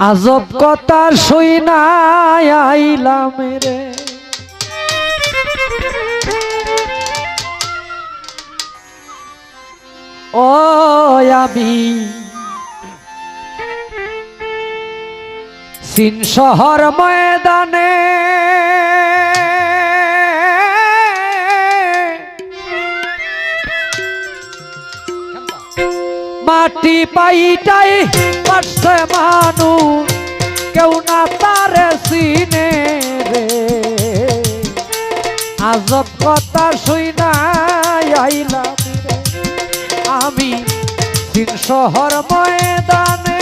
আজব কথা শুইনা আইলাম রে, ও আমি সিন শহর ময়দানে মাটি পাইটাই পারছে মানুষ, কেউ না তারে চিনে রে। আজব কথা শুইনা আইলাম রে, আমি সিন শহর ময়দানে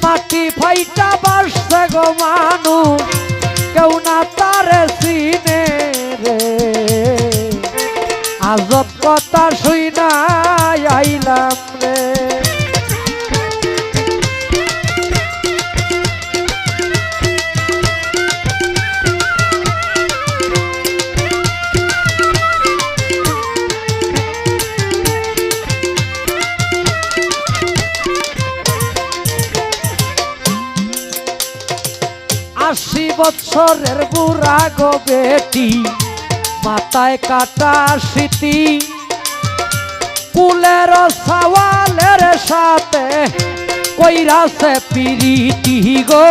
মাটি ফাইটা বাসছে গো মানুষ, কেউ না তারে চিনে রে। আজব কথা শুইনা আইলাম রে। আশি বছরের বুড়া গো বেটি, মাথায় কাটা স্মৃতি, কুলের সওয়ালের সাথে কইরাছে পিরিতি গো।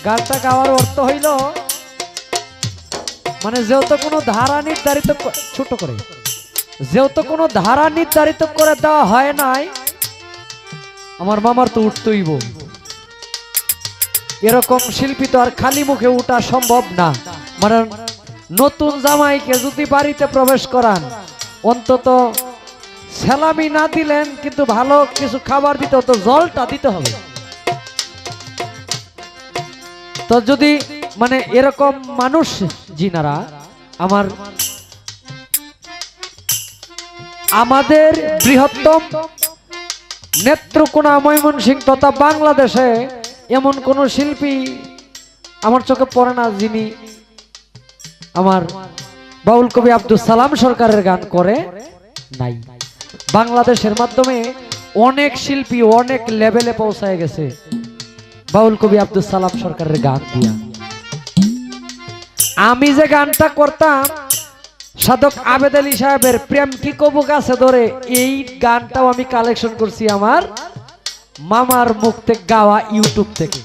গানটা গাওয়ার অর্থ হইল মানে যেহেতু কোনো ধারা নির্ধারিত, ছোট করে যেহেতু কোনো ধারা নির্ধারিত করে দেওয়া হয় নাই, আমার মামার তো উঠতেইব। এরকম শিল্পী তো আর খালি মুখে উঠা সম্ভব না। মানে নতুন জামাইকে যদি বাড়িতে প্রবেশ করান, অন্তত সালামি না দিলেন কিন্তু ভালো কিছু খাবার দিতে হতো, জলটা দিতে হবে। তো যদি মানে এরকম মানুষ জিনারা আমাদের বৃহত্তম নেত্রকোনা ময়মনসিংহ তথা বাংলাদেশে এমন কোন শিল্পী আমার চোখে পড়ে না যিনি আমার বাউল কবি আব্দুল সালাম সরকারের গান করে নাই। বাংলাদেশের মাধ্যমে অনেক শিল্পী অনেক লেভেলে পৌঁছায় গেছে বাউল কবি আব্দুল সালাম সরকারের গান দিয়া। আমি যে গানটা করতাম সাধক আবেদ আলী সাহেবের প্রেম কি কবু গাছে ধরে, এই গানটাও আমি কালেকশন করছি আমার মামার মুখ থেকে গাওয়া ইউটিউব থেকে।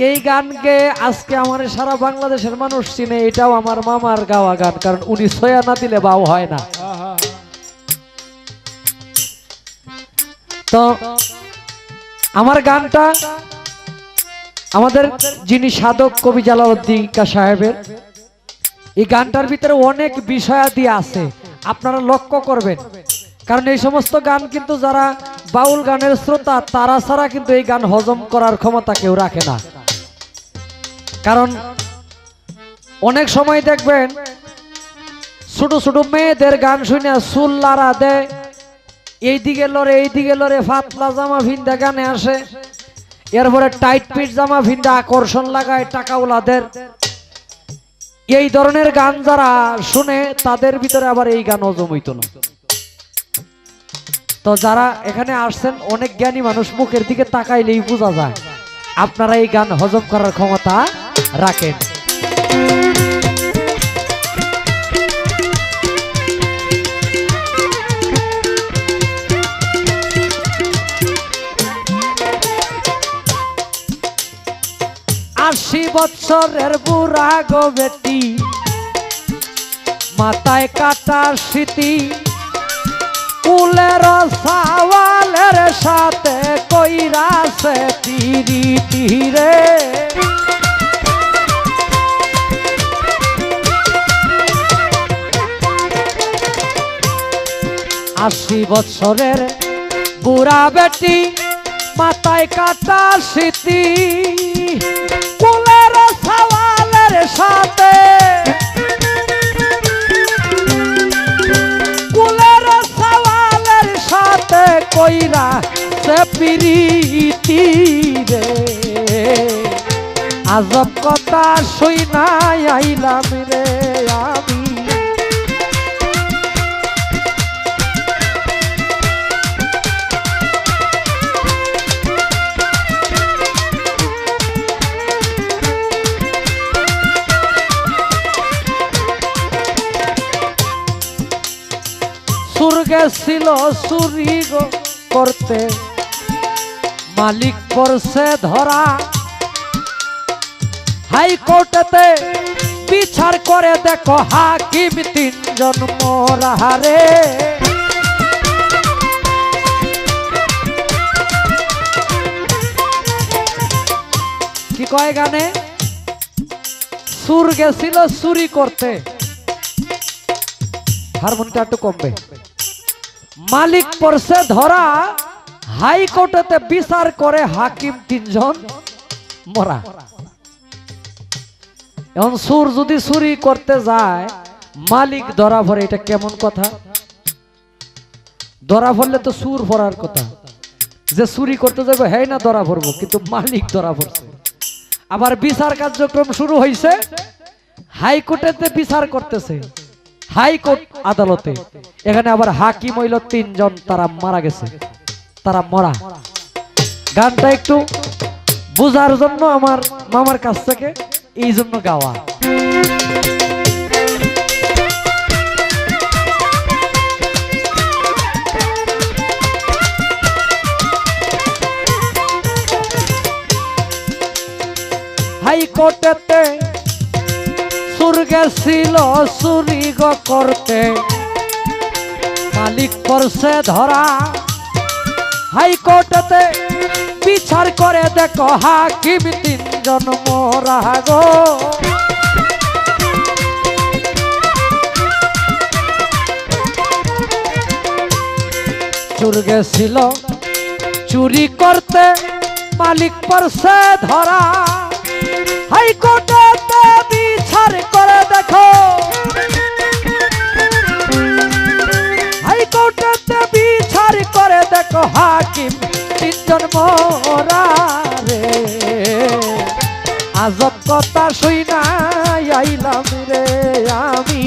এই গানকে আজকে আমার সারা বাংলাদেশের মানুষ চিনে, এটাও আমার মামার গাওয়া গান, কারণ উনি ছয়া না দিলে বাও হয় না। তো আমার গানটা আমাদের যিনি সাধক কবি জালালউদ্দিন সাহেবের, এই গানটার ভিতরে অনেক বিষয়াদি আছে, আপনারা লক্ষ্য করবেন। কারণ এই সমস্ত গান কিন্তু যারা বাউল গানের শ্রোতা তারা ছাড়া কিন্তু এই গান হজম করার ক্ষমতা কেউ রাখে না। কারণ অনেক সময় দেখবেন ছোট ছোট মেয়েদের গান শুনে চুল লাড়া দেয়, এইদিকে লড়ে ফাতলা জামা ভিন্দা গানে আসে, এরপরে টাইট পিট জামা ভিন্দা আকর্ষণ লাগায় টাকাওয়ালাদের। এই ধরনের গান যারা শুনে তাদের ভিতরে আবার এই গান হজম হইতো না। তো যারা এখানে আসছেন অনেক জ্ঞানী মানুষ, মুখের দিকে তাকাইলেই বোঝা যায় আপনারা এই গান হজম করার ক্ষমতা রাখেন। 80 বছরের বুড়া গো বেটি, মাথায় কাটা স্মৃতি, কুলের সওয়ালের সাথে কইরাছে পিরিতি রে। 80 বছরের বুড়া বেটি, মাথায় কাটা স্মৃতি, কুলের সওয়ালের সাথে কইরা সে পিরিতি রে। আজব কথা শুই নাই আইলাম রে আমি। সুর গেছিল চুরি করতে মালিক পড়ছে ধরা, হাইকোর্টেতে বিচার করে দেখো হাকিম তিনজন মোরা রে। কি কয় গানে? সুর গেছিল চুরি করতে, হারমোনিটা একটু কমবে, মালিক পড়ছে ধরা, হাইকোর্টেতে বিচার করে হাকিম তিনজন মরা। এখন সুর যদি চুরি করতে যায় মালিক ধরা পড়ে, এটা কেমন কথা? ধরা পড়লে তো সুর পড়ার কথা, যে চুরি করতে যাবে হ্যাঁ না ধরা পড়বো, কিন্তু মালিক ধরা পড়ছে। আবার বিচার কার্যক্রম শুরু হয়েছে, হাইকোর্টেতে বিচার করতেছে, হাইকোর্ট আদালতে, এখানে আবার হাকিম হইল তিনজন, তারা মারা গেছে, তারা মরা। গানটা একটু বুঝার জন্য আমার মামার কাছ থেকে এই জন্য গাওয়া। হাইকোর্টেতে সুর গেছিল চুরি করতে মালিক পড়ছে ধরা, হাইকোর্টেতে বিচার করে দেখো হাকিম তিনজন মোরা গো। চুর গেছিল চুরি করতে মালিক পড়ছে ধরা, হাইকোর্টেতে বিচার করে দেখো, হাইকোর্টেতে বিচার করে দেখো হাকিম তিনজন মোরা রে। আজব কথা শুই নাই আইলাম রে আমি।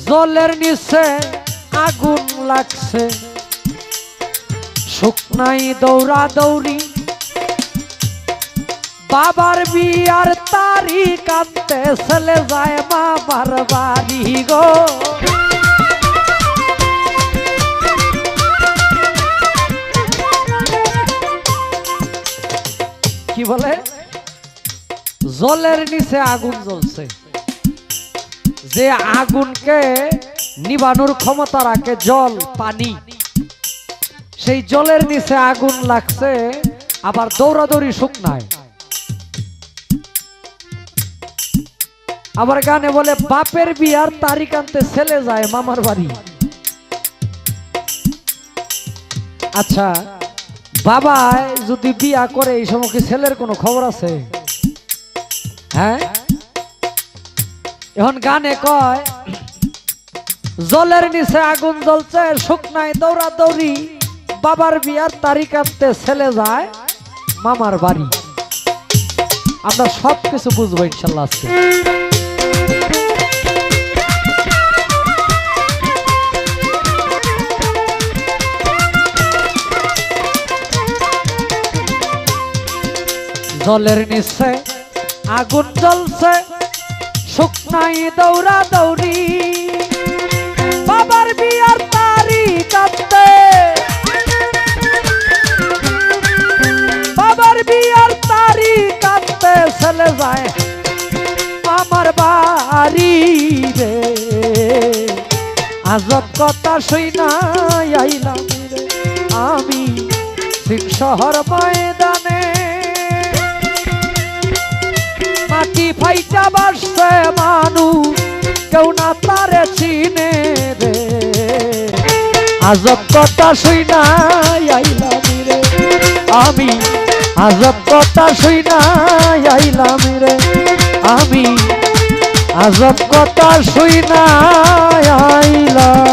জলের নিচে আগুন লাগছে, শুকনাই দৌড়া দৌড়ি, বাবার বিয়ার তারিখ আনতে চলে যায় মামার বাড়ি গো। কি বলে? জলের নিচে আগুন জ্বলছে, যে আগুনকে নিবানোর ক্ষমতা রাখে জল পানি, সেই জলের নিচে আগুন লাগছে, আবার দৌড়াদৌড়ি শুকনায়। আবার গানে বলে বাপের বিয়ার তারিখ আনতে ছেলে যায় মামার বাড়ি। আচ্ছা, বাবা যদি বিয়া করে এই সময় কি ছেলের কোনো খবর আছে? হ্যাঁ, এখন গানে কয় জলের নিচে আগুন জ্বলছে, শুকনায় দৌড়াদৌড়ি, বাবার বিয়ার তারিখ আনতে ছেলে যায় মামার বাড়ি। আমরা সবকিছু বুঝবো ইনশাল্লাহ আজকে। জলের নিচে আগুন জ্বলছে, শুকনাই দৌড়া দৌড়ি, বাবার বিয়ার তারিখ আনতে, বাবার বিয়ার তারিখ আনতে চলে যায় আমার বাড়ি রে। আজব কথা শুই নাই আইলাম রে আমি সিং শহর ময়দানে, মাটি ফাইটা বাসছে মানুষ কেউ না তারে চিনে রে। আজব কথা শুই নাই আইলাম রে আমি, আজব কথা শুই না আইলাম রে আমি, আজব কথা শুই না আইলাম।